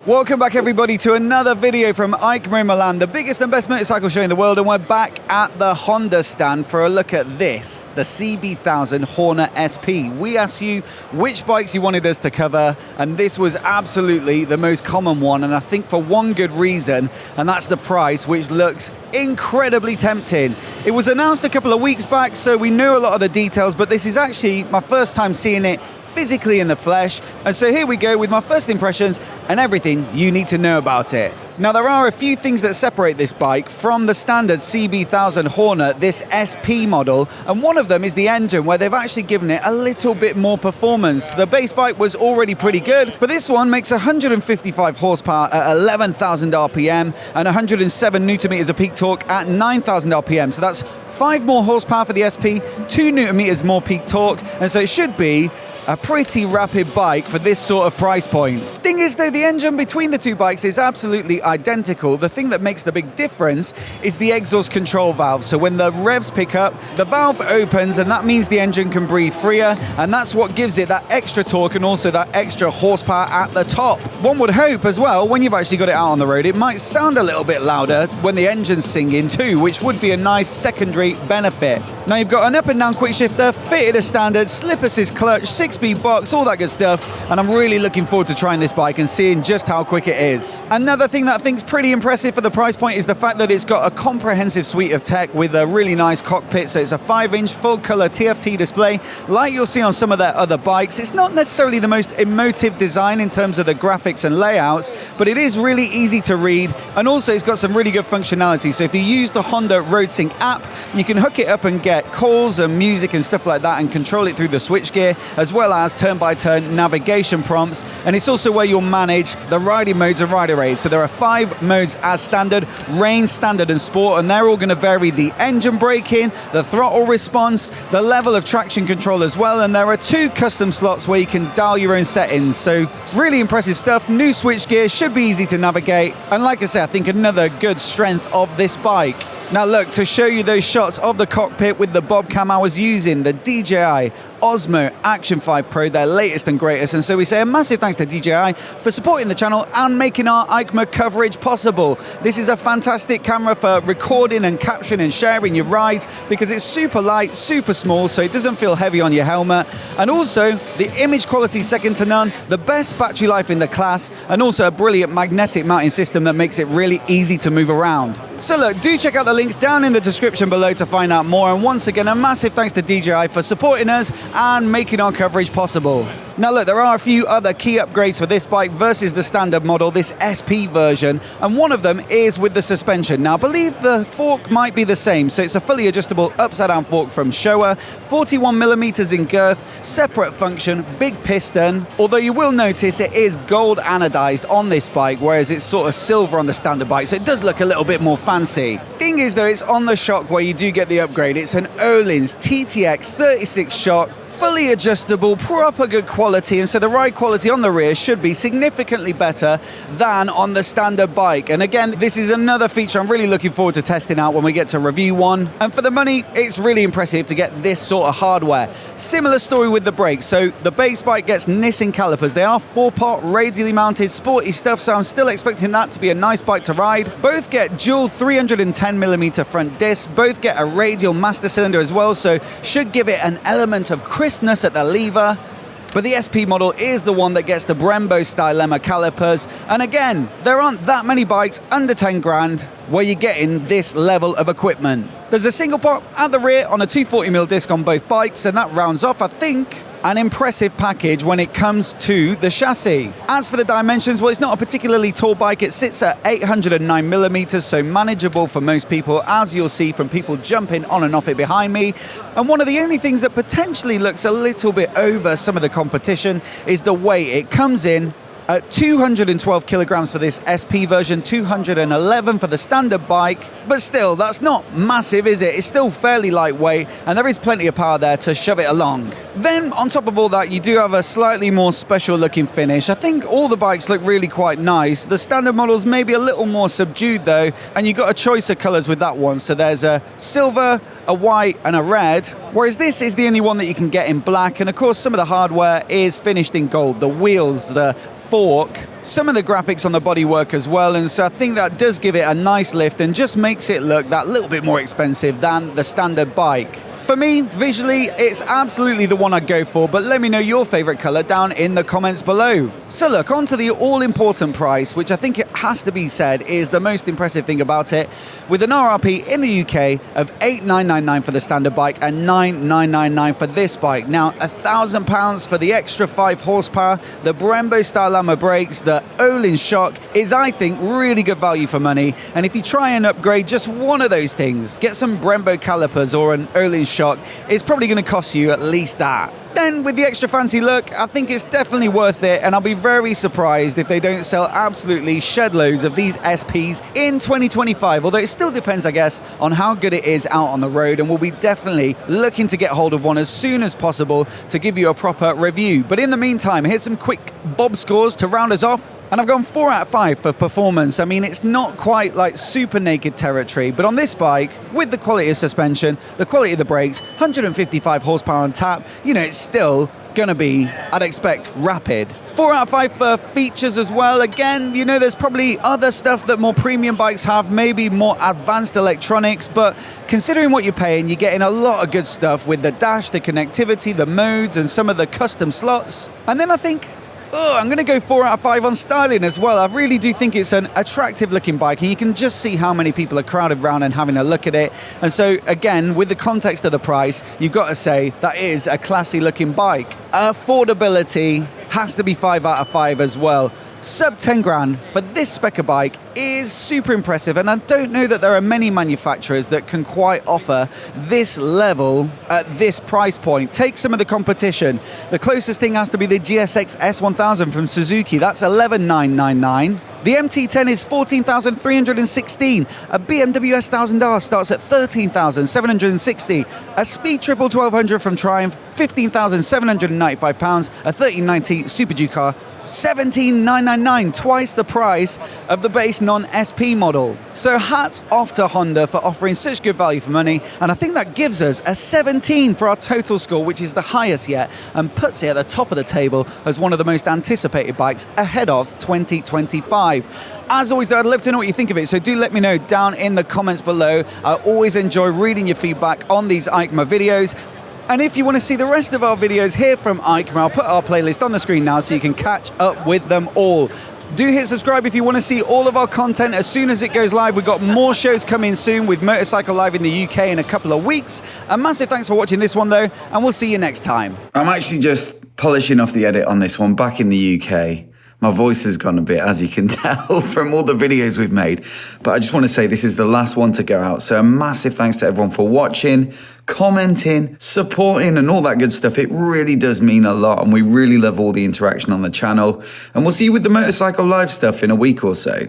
Welcome back everybody to another video from EICMA in Milan, the biggest and best motorcycle show in the world, and we're back at the Honda stand for a look at this, the CB1000 Hornet SP. We asked you which bikes you wanted us to cover, and this was absolutely the most common one, and I think for one good reason, and that's the price, which looks incredibly tempting. It was announced a couple of weeks back, so we knew a lot of the details, but this is actually my first time seeing it physically in the flesh, and so here we go with my first impressions and everything you need to know about it. Now there are a few things that separate this bike from the standard CB1000 Hornet, this SP model, and one of them is the engine, where they've actually given it a little bit more performance. The base bike was already pretty good, but this one makes 155 horsepower at 11,000 RPM and 107 Newton meters of peak torque at 9,000 RPM. So that's 5 more horsepower for the SP, 2 Newton meters more peak torque, and so it should be a pretty rapid bike for this sort of price point. Thing is though, the engine between the two bikes is absolutely identical. The thing that makes the big difference is the exhaust control valve. So when the revs pick up, the valve opens, and that means the engine can breathe freer, and that's what gives it that extra torque and also that extra horsepower at the top. One would hope as well, when you've actually got it out on the road, it might sound a little bit louder when the engine's singing too, which would be a nice secondary benefit. Now you've got an up and down quick shifter, fitted as standard, slip assist clutch, 6-speed box, all that good stuff, and I'm really looking forward to trying this bike and seeing just how quick it is. Another thing that I think is pretty impressive for the price point is the fact that it's got a comprehensive suite of tech with a really nice cockpit. So it's a 5-inch full-color TFT display like you'll see on some of their other bikes. It's not necessarily the most emotive design in terms of the graphics and layouts, but it is really easy to read, and also it's got some really good functionality. So if you use the Honda RoadSync app, you can hook it up and get calls and music and stuff like that and control it through the switchgear, as well as turn-by-turn navigation prompts. And it's also where you'll manage the riding modes and rider aids. So there are 5 modes as standard: rain, standard and sport, and they're all going to vary the engine braking, the throttle response, the level of traction control as well, and there are 2 custom slots where you can dial your own settings. So really impressive stuff. New switchgear, should be easy to navigate, and like I said, I think another good strength of this bike. Now look, to show you those shots of the cockpit with the bob cam, I was using the DJI Osmo Action 5 Pro, their latest and greatest, and so we say a massive thanks to DJI for supporting the channel and making our EICMA coverage possible. This is a fantastic camera for recording and capturing and sharing your rides, because it's super light, super small, so it doesn't feel heavy on your helmet, and also the image quality second to none, the best battery life in the class, and also a brilliant magnetic mounting system that makes it really easy to move around. So look, do check out the links down in the description below to find out more, and once again a massive thanks to DJI for supporting us and making our coverage possible. Now look, there are a few other key upgrades for this bike versus the standard model, this SP version, and one of them is with the suspension. Now I believe the fork might be the same, so it's a fully adjustable upside down fork from Showa, 41mm in girth, separate function, big piston, although you will notice it is gold anodized on this bike, whereas it's sort of silver on the standard bike, so it does look a little bit more fancy. Thing is though, it's on the shock where you do get the upgrade. It's an Öhlins TTX 36 shock, fully adjustable, proper good quality, and so the ride quality on the rear should be significantly better than on the standard bike. And again, this is another feature I'm really looking forward to testing out when we get to review one. And for the money, it's really impressive to get this sort of hardware. Similar story with the brakes. So the base bike gets Nissan calipers. They are 4-pot, radially mounted, sporty stuff, so I'm still expecting that to be a nice bike to ride. Both get dual 310mm front discs. Both get a radial master cylinder as well, so should give it an element of crispness at the lever. But the SP model is the one that gets the Brembo Stylema calipers, and again, there aren't that many bikes under 10 grand where you're getting this level of equipment. There's a single pot at the rear on a 240mm disc on both bikes, and that rounds off, I think, an impressive package when it comes to the chassis. As for the dimensions, well, it's not a particularly tall bike. It sits at 809mm, so manageable for most people, as you'll see from people jumping on and off it behind me. And one of the only things that potentially looks a little bit over some of the competition is the weight. It comes in at 212 kilograms for this SP version, 211 for the standard bike, but still, that's not massive, is it? It's still fairly lightweight, and there is plenty of power there to shove it along. Then, on top of all that, you do have a slightly more special looking finish. I think all the bikes look really quite nice. The standard model's maybe a little more subdued though, and you've got a choice of colors with that one. So there's a silver, a white, and a red, whereas this is the only one that you can get in black, and of course some of the hardware is finished in gold. The wheels, the fork. Some of the graphics on the bodywork as well, and so I think that does give it a nice lift and just makes it look that little bit more expensive than the standard bike. For me, visually, it's absolutely the one I'd go for, but let me know your favorite color down in the comments below. So look, on to the all-important price, which I think it has to be said is the most impressive thing about it, with an RRP in the UK of $8,999 for the standard bike and $9,999 for this bike. Now, £1,000 for the extra 5 horsepower, the Brembo style armor brakes, the Olin shock is, I think, really good value for money. And if you try and upgrade just one of those things, get some Brembo calipers or an Olin shock, it's probably going to cost you at least that. Then with the extra fancy look, I think it's definitely worth it, and I'll be very surprised if they don't sell absolutely shed loads of these SPs in 2025, although it still depends, I guess, on how good it is out on the road, and we'll be definitely looking to get hold of one as soon as possible to give you a proper review. But in the meantime, here's some quick Bob scores to round us off. And I've gone 4 out of 5 for performance. I mean, it's not quite like super naked territory, but on this bike, with the quality of suspension, the quality of the brakes, 155 horsepower on tap, you know, it's still gonna be, I'd expect, rapid. 4 out of 5 for features as well. Again, you know, there's probably other stuff that more premium bikes have, maybe more advanced electronics, but considering what you're paying, you're getting a lot of good stuff with the dash, the connectivity, the modes, and some of the custom slots. And then I think, I'm going to go 4 out of 5 on styling as well. I really do think it's an attractive looking bike, and you can just see how many people are crowded around and having a look at it. And so again, with the context of the price, you've got to say that is a classy looking bike. Affordability has to be 5 out of 5 as well. Sub 10 grand for this spec of bike is super impressive, and I don't know that there are many manufacturers that can quite offer this level at this price point. Take some of the competition. The closest thing has to be the GSX S1000 from Suzuki. That's $11,999. The MT10 is $14,316. A BMW S1000R starts at $13,760. A Speed Triple 1200 from Triumph, £15,795. A 1390 Super Duke car, $17,999, twice the price of the base non-SP model. So hats off to Honda for offering such good value for money, and I think that gives us a 17 for our total score, which is the highest yet, and puts it at the top of the table as one of the most anticipated bikes ahead of 2025. As always though, I'd love to know what you think of it, so do let me know down in the comments below. I always enjoy reading your feedback on these EICMA videos. And if you want to see the rest of our videos here from EICMA, I'll put our playlist on the screen now so you can catch up with them all. Do hit subscribe if you want to see all of our content as soon as it goes live. We've got more shows coming soon with Motorcycle Live in the UK in a couple of weeks. A massive thanks for watching this one though, and we'll see you next time. I'm actually just polishing off the edit on this one back in the UK. My voice has gone a bit, as you can tell, from all the videos we've made. But I just want to say this is the last one to go out. So a massive thanks to everyone for watching, commenting, supporting, and all that good stuff. It really does mean a lot, and we really love all the interaction on the channel. And we'll see you with the Motorcycle Live stuff in a week or so.